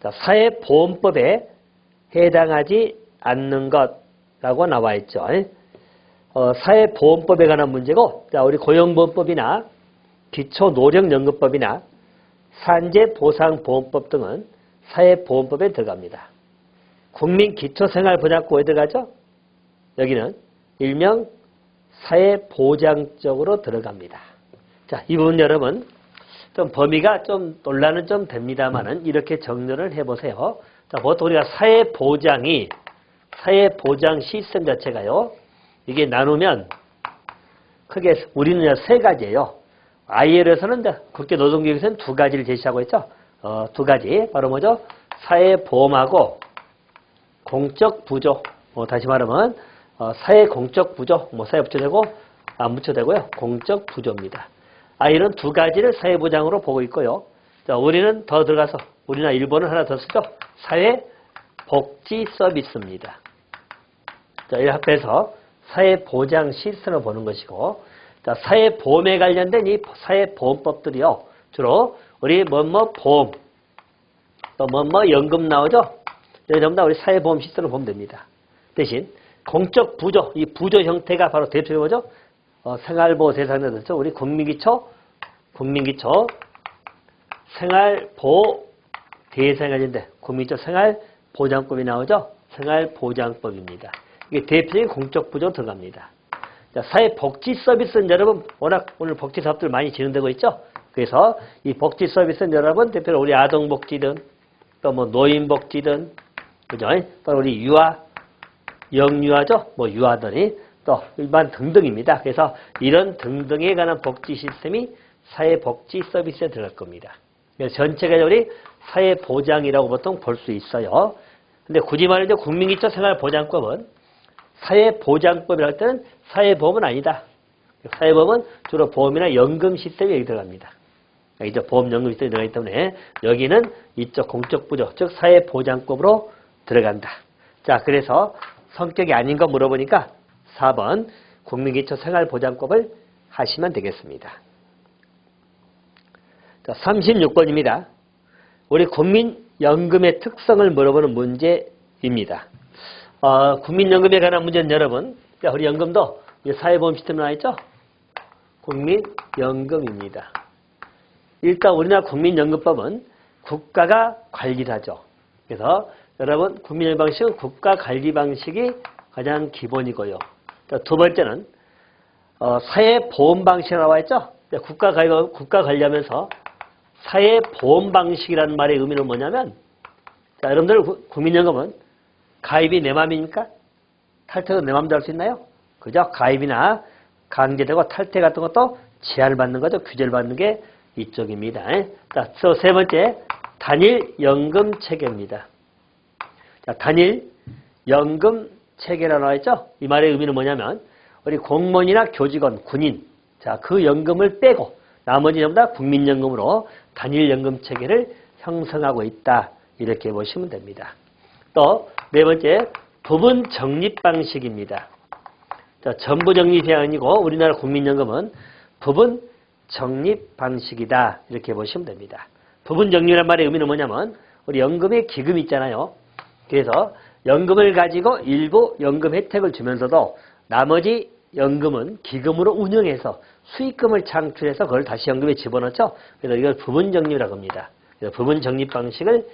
자, 사회보험법에 해당하지 않는 것라고 나와 있죠. 사회보험법에 관한 문제고, 자, 우리 고용보험법이나 기초노령연금법이나 산재보상보험법 등은 사회보험법에 들어갑니다. 국민기초생활보장법에 들어가죠? 여기는 일명 사회보장적으로 들어갑니다. 자, 이 부분 여러분 좀 범위가 좀 논란은 좀 됩니다만은 이렇게 정리를 해보세요. 자, 보통 우리가 사회보장 시스템 자체가요. 이게 나누면 크게 우리는 세 가지예요. IL에서는 국제노동기구에서는 두 가지를 제시하고 있죠. 두 가지 바로 뭐죠? 사회보험하고 공적부조. 다시 말하면 사회공적부조. 사회 붙여되고 안 붙여되고요. 공적부조입니다. 이런 두 가지를 사회보장으로 보고 있고요. 자, 우리는 더 들어가서 우리나 일본은 하나 더 쓰죠. 사회복지서비스입니다. 자, 이 합해서 사회보장 시스템을 보는 것이고, 자, 사회보험에 관련된 이 사회보험법들이요. 주로 우리 보험, 또 연금 나오죠? 이런 전부 다 우리 사회보험 시스템을 보면 됩니다. 대신 공적부조, 이 부조 형태가 바로 대표적인 뭐죠? 생활보호 대상자 됐죠. 우리 국민기초 생활보호 대상자인데 국민기초 생활보장법이 나오죠. 생활보장법입니다. 이게 대표적인 공적부조 들어갑니다. 자, 사회복지서비스는 여러분 워낙 오늘 복지사업들 많이 진행되고 있죠. 그래서 이 복지서비스는 여러분 대표로 우리 아동복지든 또 노인복지든 그죠? 또 우리 영유아죠. 유아들이 또 일반 등등입니다. 그래서 이런 등등에 관한 복지 시스템이 사회복지 서비스에 들어갈 겁니다. 그래서 전체가 우리 사회보장이라고 보통 볼 수 있어요. 근데 굳이 말하죠. 국민기초 생활보장법은 사회보장법이라 할 때는 사회보험은 아니다. 사회보험은 주로 보험이나 연금 시스템이 여기 들어갑니다. 이제 보험 연금 시스템이 들어가기 때문에 여기는 이쪽 공적부조, 즉 사회보장법으로 들어간다. 자, 그래서 성격이 아닌 거 물어보니까 4번 국민기초생활보장법을 하시면 되겠습니다. 자, 36번입니다. 우리 국민연금의 특성을 물어보는 문제입니다. 국민연금에 관한 문제는 여러분, 우리 연금도 사회보험 시스템 나와 있죠? 국민연금입니다. 일단 우리나라 국민연금법은 국가가 관리를 하죠. 그래서 여러분 국민연금 방식은 국가 관리 방식이 가장 기본이고요. 두 번째는 사회보험 방식이 나와 있죠. 국가 관리하면서 사회보험 방식이라는 말의 의미는 뭐냐면, 자, 여러분들 국민연금은 가입이 내 맘입니까? 탈퇴도 내 맘대로 할 수 있나요? 그죠? 가입이나 강제되고 탈퇴 같은 것도 제한을 받는 거죠. 규제를 받는 게 이쪽입니다. 자, 또 세 번째, 단일 연금 체계입니다. 자, 단일 연금 체계라고 나와 있죠. 이 말의 의미는 뭐냐면 우리 공무원이나 교직원, 군인, 자, 그 연금을 빼고 나머지 전부 다 국민연금으로 단일 연금 체계를 형성하고 있다. 이렇게 보시면 됩니다. 또 네 번째, 부분 적립 방식입니다. 자, 전부 적립이 아니고 우리나라 국민연금은 부분 적립 방식이다. 이렇게 보시면 됩니다. 부분 적립이란 말의 의미는 뭐냐면 우리 연금에 기금이 있잖아요. 그래서 연금을 가지고 일부 연금 혜택을 주면서도 나머지 연금은 기금으로 운영해서 수익금을 창출해서 그걸 다시 연금에 집어넣죠. 그래서 이걸 부분 적립이라고 합니다. 그래서 부분 적립 방식을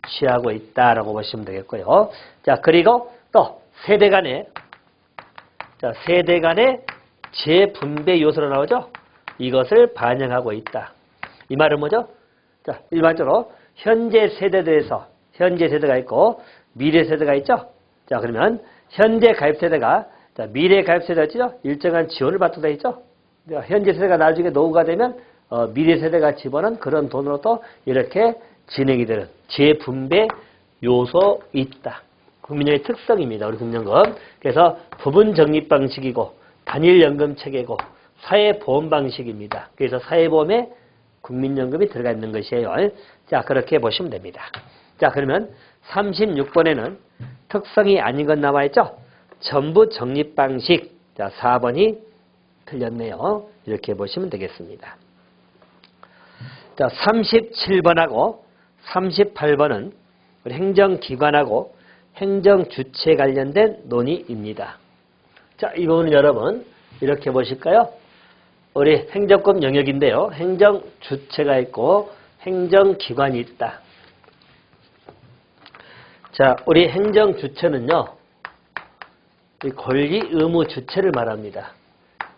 취하고 있다라고 보시면 되겠고요. 자, 그리고 또 세대 간의 재분배 요소로 나오죠. 이것을 반영하고 있다. 이 말은 뭐죠? 자, 일반적으로 현재 세대들에서 현재 세대가 있고 미래 세대가 있죠. 자, 그러면 현재 가입 세대가 미래 가입 세대가 있죠. 일정한 지원을 받도록 되어 있죠. 현재 세대가 나중에 노후가 되면 미래 세대가 집어넣은 그런 돈으로 또 이렇게 진행이 되는 재분배 요소 있다. 국민연금의 특성입니다. 우리 국민연금. 그래서 부분 적립 방식이고 단일 연금 체계고 사회보험 방식입니다. 그래서 사회보험에 국민연금이 들어가 있는 것이에요. 자, 그렇게 보시면 됩니다. 자, 그러면 36번에는 특성이 아닌 것 나와 있죠? 전부 적립 방식. 자, 4번이 틀렸네요. 이렇게 보시면 되겠습니다. 자, 37번하고 38번은 우리 행정기관하고 행정주체 관련된 논의입니다. 자, 이 부분은 여러분 이렇게 보실까요? 우리 행정법 영역인데요. 행정주체가 있고 행정기관이 있다. 자, 우리 행정주체는요. 이 권리, 의무, 주체를 말합니다.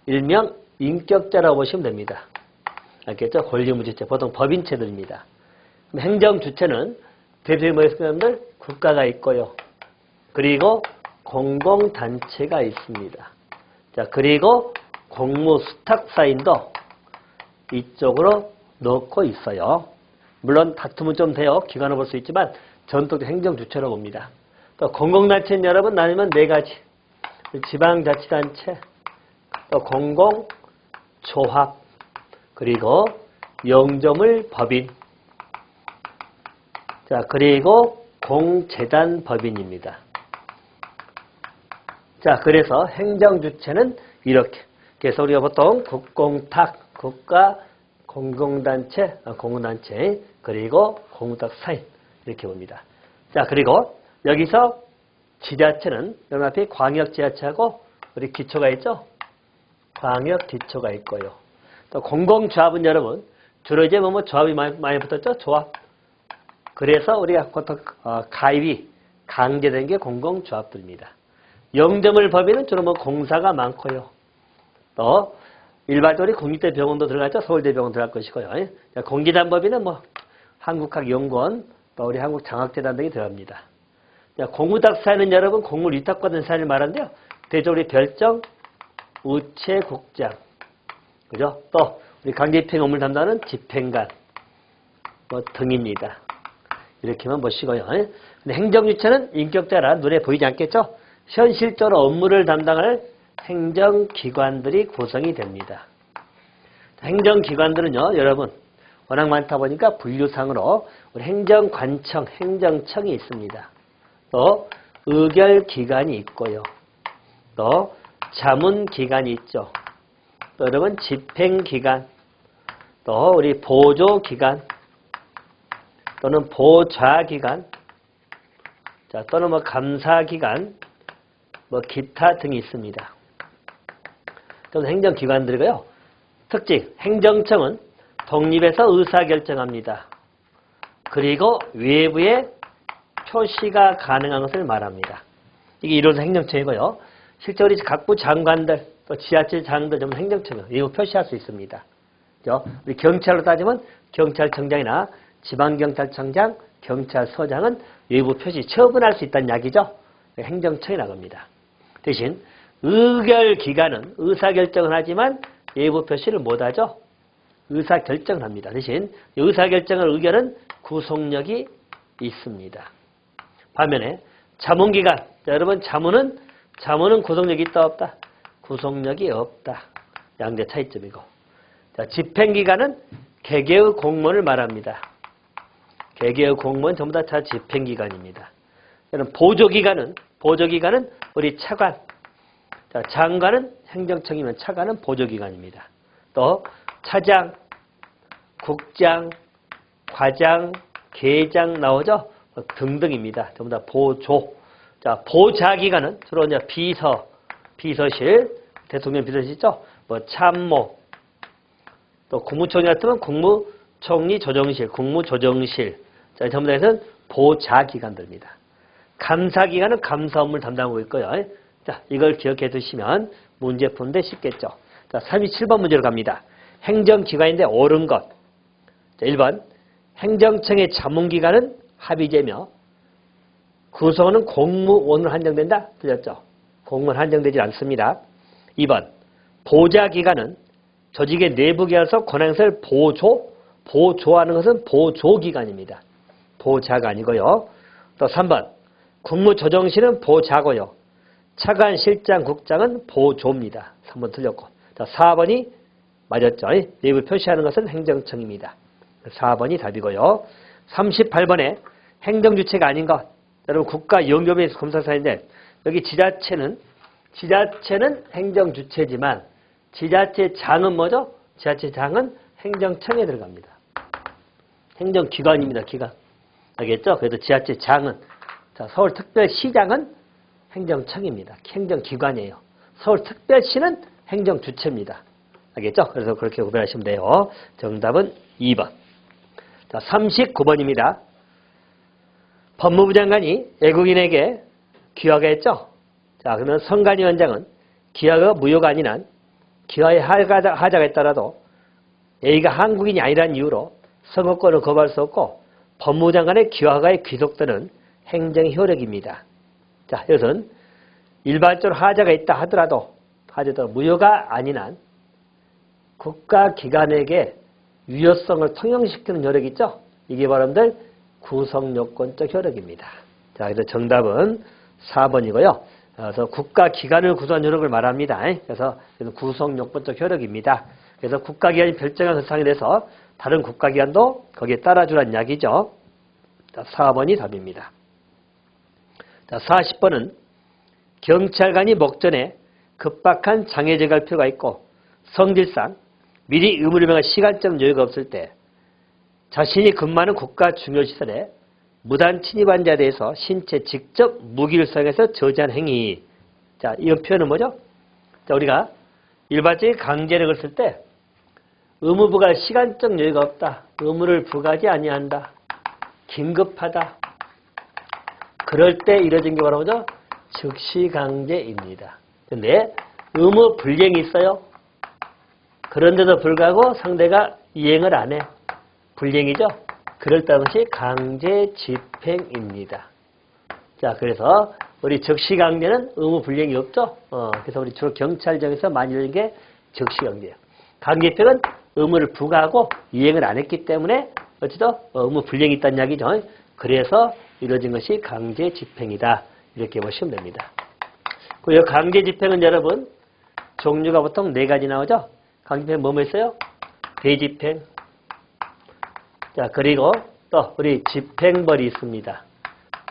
일명 인격자라고 보시면 됩니다. 알겠죠? 권리, 의무, 주체. 보통 법인체들입니다. 행정주체는 대표적인 뭐였습니까? 국가가 있고요. 그리고 공공단체가 있습니다. 자, 그리고 공무수탁사인도 이쪽으로 넣고 있어요. 물론 다투면 좀 돼요. 기관을 볼 수 있지만 전통적 행정주체로 봅니다. 또 공공단체는 여러분 나누면 네 가지. 지방자치단체, 또 공공조합, 그리고 영조물 법인, 자, 그리고 공재단 법인입니다. 자, 그래서 행정주체는 이렇게. 그래서 우리가 보통 국공탁, 국가, 공공단체, 공공단체, 그리고 공무탁 사인 이렇게 봅니다. 자, 그리고 여기서 지자체는 여러분 앞에 광역지자체하고 우리 기초가 있죠? 광역기초가 있고요. 또 공공조합은 여러분 주로 이제 뭐 조합이 많이 붙었죠? 조합. 그래서 우리가 보통 가입이 강제된 게 공공조합들입니다. 영점을 법인은 주로 뭐 공사가 많고요. 또 일반적으로 국립대 병원도 들어갔죠. 서울대병원 들어갈 것이고요. 공기단 법인은 뭐 한국학연구원, 또 우리 한국장학재단 등이 들어갑니다. 공무탁 사인은 여러분 공무를 위탁받은 사인을 말하는데요. 대조리 별정, 우체국장, 그죠? 또 우리 강제집행 업무를 담당하는 집행관 뭐 등입니다. 이렇게만 보시고요. 근데 행정주체는 인격자라 눈에 보이지 않겠죠? 현실적으로 업무를 담당할 행정기관들이 구성이 됩니다. 행정기관들은요, 여러분 워낙 많다 보니까 분류상으로 우리 행정관청, 행정청이 있습니다. 또 의결기관이 있고요. 또 자문기관이 있죠. 또 여러분 집행기관, 또 우리 보조기관, 또는 보좌기관, 자, 또는 뭐 감사기관, 뭐 기타 등이 있습니다. 또는 행정기관들이고요. 특징, 행정청은 독립해서 의사결정합니다. 그리고 외부에 표시가 가능한 것을 말합니다. 이게 이로서 행정청이고요. 실제로 각부 장관들, 또 지자체 장들 좀 행정청은 외부 표시할 수 있습니다. 그죠? 우리 경찰로 따지면 경찰청장이나 지방경찰청장, 경찰서장은 외부 표시 처분할 수 있다는 이야기죠. 행정청이라고 합니다. 대신 의결기관은 의사결정을 하지만 예부 표시를 못하죠. 의사결정을 합니다. 대신 의사결정을 의견은 구속력이 있습니다. 반면에 자문기관, 자, 여러분 자문은 구속력이 있다 없다? 구속력이 없다. 양대 차이점이고. 자, 집행기관은 개개의 공무원을 말합니다. 개개의 공무원 전부 다 집행기관입니다. 보조기관은 우리 차관. 자, 장관은 행정청이면 차관은 보조기관입니다. 또 차장, 국장, 과장, 계장 나오죠? 등등입니다. 전부 다 보조. 자, 보좌기관은 주로 이제 비서실, 대통령 비서실이죠? 뭐 참모, 또 국무총리 같으면 국무총리 조정실, 국무조정실. 자, 전부 다 해서는 보좌기관들입니다. 감사기관은 감사 업무를 담당하고 있고요. 자, 이걸 기억해 두시면 문제 푸는데 쉽겠죠. 자, 37번 문제로 갑니다. 행정기관인데 옳은 것. 자, 1번. 행정청의 자문기관은 합의제며 구성원은 공무원으로 한정된다. 틀렸죠. 공무원 한정되지 않습니다. 2번. 보좌기관은 조직의 내부기관에서 권한행사를 보조하는 것은 보조기관입니다. 보좌가 아니고요. 또 3번. 국무조정실은 보좌고요. 차관, 실장, 국장은 보조입니다. 3번 틀렸고. 자, 4번이 맞았죠. 내부 표시하는 것은 행정청입니다. 4번이 답이고요. 38번에 행정주체가 아닌 것. 여러분 국가연금에서 검사사인데 여기 지자체는 행정주체지만 지자체장은 뭐죠? 지자체장은 행정청에 들어갑니다. 행정기관입니다. 기관. 알겠죠? 그래서 지자체장은 자, 서울특별시장은 행정청입니다. 행정기관이에요. 서울특별시는 행정주체입니다. 알겠죠? 그래서 그렇게 구별하시면 돼요. 정답은 2번. 자, 39번입니다. 법무부 장관이 외국인에게 귀화가 했죠? 자, 그러면 선관위원장은 귀화가 무효가 아닌 한 귀화의 하자가 있더라도 A가 한국인이 아니라는 이유로 선거권을 거부할 수 없고 법무부 장관의 귀화가에 귀속되는 행정의 효력입니다. 자, 이것은 일반적으로 하자가 있다 하더라도 무효가 아닌 한 국가기관에게 유효성을 통용시키는 효력이 있죠? 이게 바로 구성요건적 효력입니다. 자, 그래서 정답은 4번이고요. 그래서 국가기관을 구성한 효력을 말합니다. 그래서 구성요건적 효력입니다. 그래서 국가기관이 별정한 선상에 대해서 다른 국가기관도 거기에 따라주라는 이야기죠. 자, 4번이 답입니다. 자, 40번은 경찰관이 목전에 급박한 장애 제거할 필요가 있고 성질상 미리 의무를 명할 시간적 여유가 없을 때 자신이 근무하는 국가 중요시설에 무단 침입한 자에 대해서 신체 직접 무기를 사용해서 저지한 행위. 자, 이 표현은 뭐죠? 자, 우리가 일반적인 강제력을 쓸 때 의무 부과할 시간적 여유가 없다. 의무를 부과하지 아니한다. 긴급하다. 그럴 때 이뤄진 게 바로 뭐죠? 즉시강제입니다. 근데 의무 불이행이 있어요. 그런데도 불구하고 상대가 이행을 안 해. 불이행이죠? 그럴 때 것이 강제 집행입니다. 자, 그래서 우리 즉시강제는 의무 불이행이 없죠? 그래서 우리 주로 경찰청에서 많이 이루는 게 즉시강제예요. 강제집행은 의무를 부과하고 이행을 안 했기 때문에 어찌든 의무 불이행이 있다는 이야기죠. 그래서 이루어진 것이 강제 집행이다. 이렇게 보시면 됩니다. 그 강제 집행은 여러분 종류가 보통 4가지 나오죠. 강제 집행 뭐뭐 있어요? 대집행. 자, 그리고 또 우리 집행벌이 있습니다.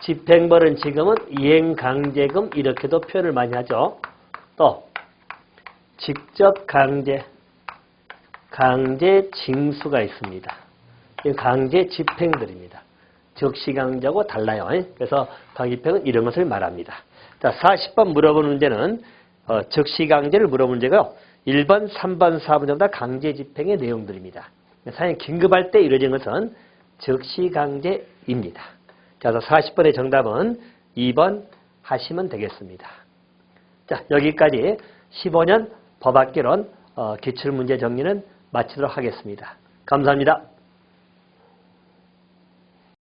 집행벌은 지금은 이행강제금 이렇게도 표현을 많이 하죠. 또 직접 강제, 강제 징수가 있습니다. 강제 집행들입니다. 즉시강제하고 달라요. 그래서 강제집행은 이런 것을 말합니다. 자, 40번 물어보는 문제는 즉시강제를 물어보는 문제고요. 1번, 3번, 4번 전부 다 강제집행의 내용들입니다. 사실 긴급할 때 이루어진 것은 즉시강제입니다. 자, 그래서 40번의 정답은 2번 하시면 되겠습니다. 자, 여기까지 15년 법학개론 기출문제 정리는 마치도록 하겠습니다. 감사합니다.